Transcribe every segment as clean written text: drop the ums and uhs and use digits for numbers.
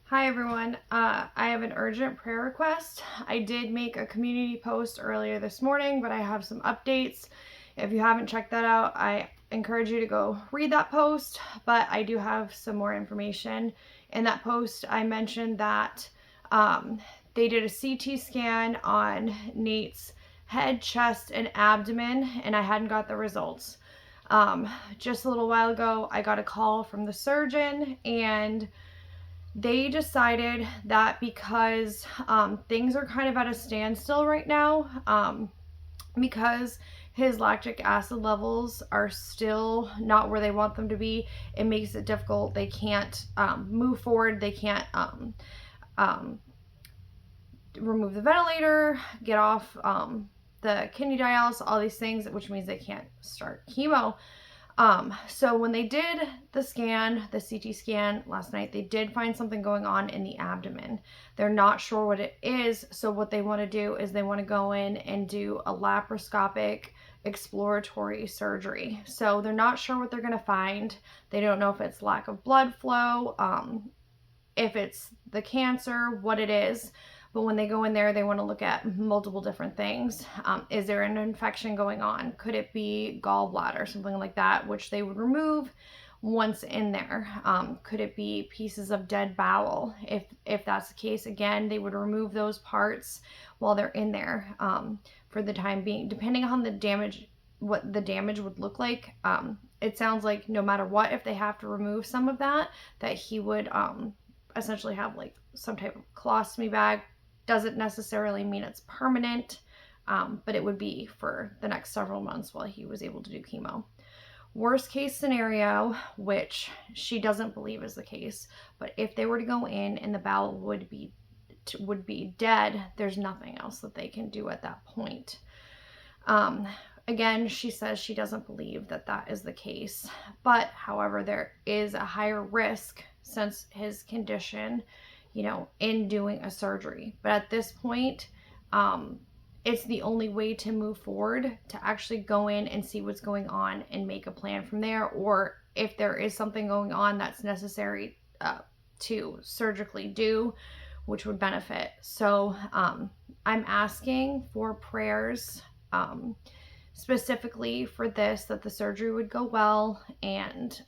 Hi everyone. I have an urgent prayer request. I did make a community post earlier this morning, but I have some updates. If you haven't checked that out, I encourage you to go read that post, but I do have some more information. In that post, I mentioned that they did a CT scan on Nate's head, chest, and abdomen, and I hadn't got the results. Just a little while ago, I got a call from the surgeon, and they decided that because things are kind of at a standstill right now, because his lactic acid levels are still not where they want them to be, it makes it difficult. They can't move forward. They can't um, remove the ventilator, get off the kidney dialysis, all these things, which means they can't start chemo. So when they did the scan, the CT scan last night, they did find something going on in the abdomen. They're not sure what it is. So what they want to do is they want to go in and do a laparoscopic exploratory surgery. So they're not sure what they're going to find. They don't know if it's lack of blood flow, if it's the cancer, what it is. But when they go in there, they want to look at multiple different things. Is there an infection going on? Could it be gallbladder, something like that, which they would remove once in there? Could it be pieces of dead bowel? If that's the case, again, they would remove those parts while they're in there for the time being, depending on the damage, what the damage would look like. It sounds like no matter what, if they have to remove some of that he would essentially have like some type of colostomy bag. Doesn't necessarily mean it's permanent, but it would be for the next several months while he was able to do chemo. Worst case scenario, which she doesn't believe is the case, but if they were to go in and the bowel would be dead, there's nothing else that they can do at that point. Again, she says she doesn't believe that that is the case, but however, there is a higher risk since his condition, in doing a surgery. But at this point, it's the only way to move forward, to actually go in and see what's going on and make a plan from there, or if there is something going on that's necessary to surgically do, which would benefit. So I'm asking for prayers specifically for this, that the surgery would go well, and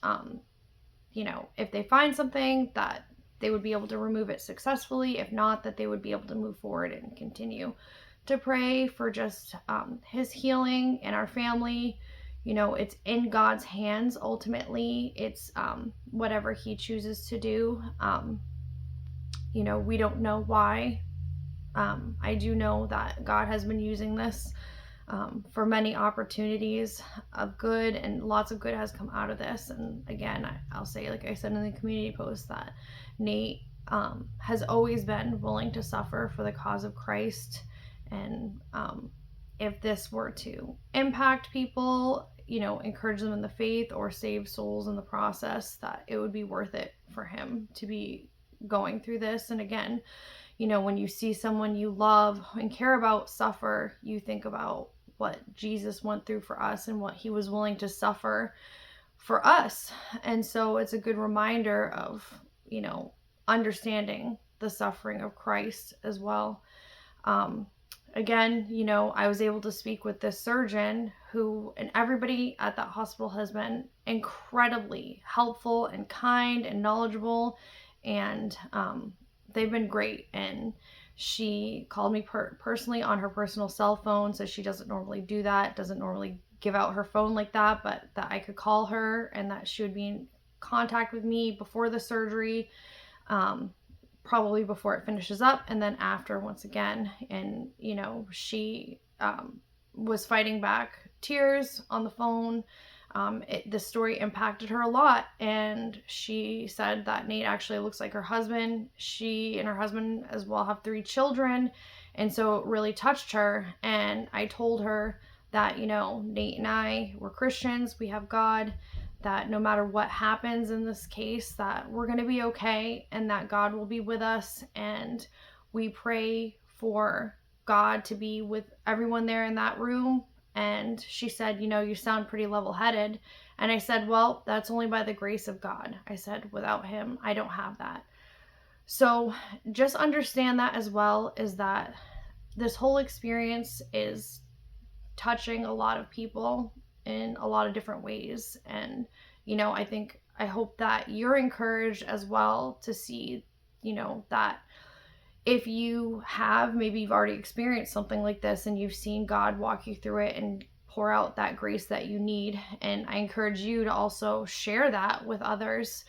if they find something, that they would be able to remove it successfully. If not, that they would be able to move forward and continue to pray for just his healing and our family. It's in God's hands ultimately. It's whatever he chooses to do. We don't know why. I do know that God has been using this for many opportunities of good, and lots of good has come out of this. And again, I'll say, like I said in the community post, that Nate has always been willing to suffer for the cause of Christ. And if this were to impact people, encourage them in the faith or save souls in the process, that it would be worth it for him to be going through this. And again, when you see someone you love and care about suffer, you think about what Jesus went through for us and what he was willing to suffer for us. And so it's a good reminder of, understanding the suffering of Christ as well. Again, I was able to speak with this surgeon and everybody at that hospital has been incredibly helpful and kind and knowledgeable, and they've been great. And she called me personally on her personal cell phone, so she doesn't normally do that, doesn't normally give out her phone like that, but that I could call her and that she would be in contact with me before the surgery, probably before it finishes up, and then after once again. And she was fighting back tears on the phone. The story impacted her a lot, and she said that Nate actually looks like her husband. She and her husband as well have 3 children, and so it really touched her. And I told her that, Nate and I, we're Christians, we have God, that no matter what happens in this case, that we're going to be okay, and that God will be with us. And we pray for God to be with everyone there in that room. And she said, you sound pretty level-headed. And I said, well, that's only by the grace of God. I said, without him, I don't have that. So just understand that as well, is that this whole experience is touching a lot of people in a lot of different ways. And, I hope that you're encouraged as well to see, that if maybe you've already experienced something like this and you've seen God walk you through it and pour out that grace that you need. And I encourage you to also share that with others,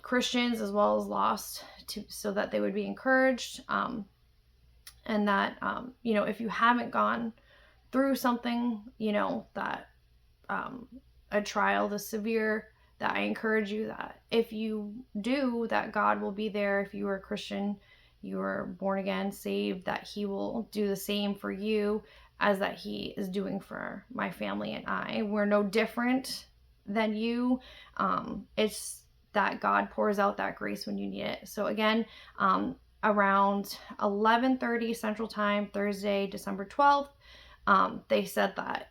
Christians as well as lost, so that they would be encouraged. And that, if you haven't gone through something, that a trial this severe, that I encourage you that if you do, that God will be there. If you are a Christian, you are born again, saved, that he will do the same for you as that he is doing for my family and I. We're no different than you. It's that God pours out that grace when you need it. So again, around 11:30 Central Time, Thursday, December 12th, they said that,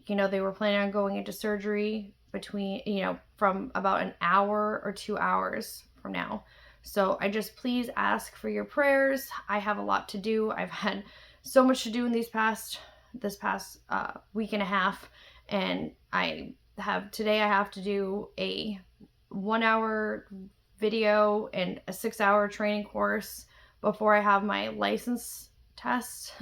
they were planning on going into surgery from about an hour or 2 hours from now. So I just please ask for your prayers. I have a lot to do. I've had so much to do in this past week and a half. And today I have to do a 1-hour video and a 6-hour training course before I have my license test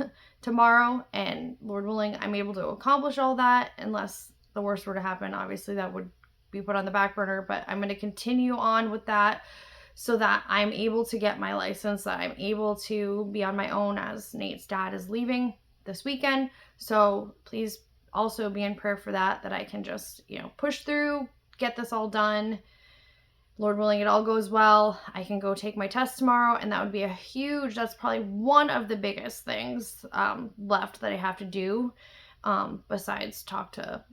tomorrow. And Lord willing, I'm able to accomplish all that, unless the worst were to happen. Obviously that would be put on the back burner, but I'm going to continue on with that so that I'm able to get my license, that I'm able to be on my own, as Nate's dad is leaving this weekend. So please also be in prayer for that I can just, push through, get this all done. Lord willing, it all goes well. I can go take my test tomorrow, and that would be that's probably one of the biggest things left that I have to do, besides talk to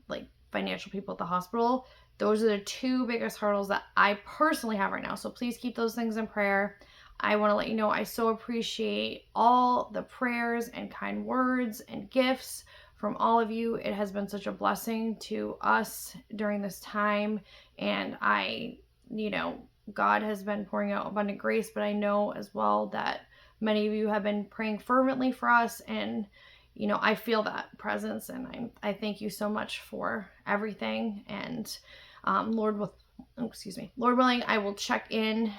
financial people at the hospital. Those are the two biggest hurdles that I personally have right now. So please keep those things in prayer. I want to let you know I so appreciate all the prayers and kind words and gifts from all of you. It has been such a blessing to us during this time. And God has been pouring out abundant grace, but I know as well that many of you have been praying fervently for us. And, I feel that presence, and I thank you so much for everything. And Lord willing, I will check in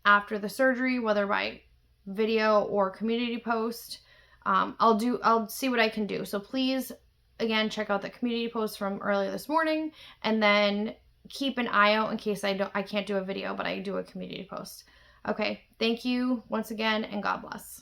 after the surgery, whether by video or community post. I'll see what I can do. So please, again, check out the community post from earlier this morning, and then keep an eye out in case I can't do a video, but I do a community post. Okay. Thank you once again, and God bless.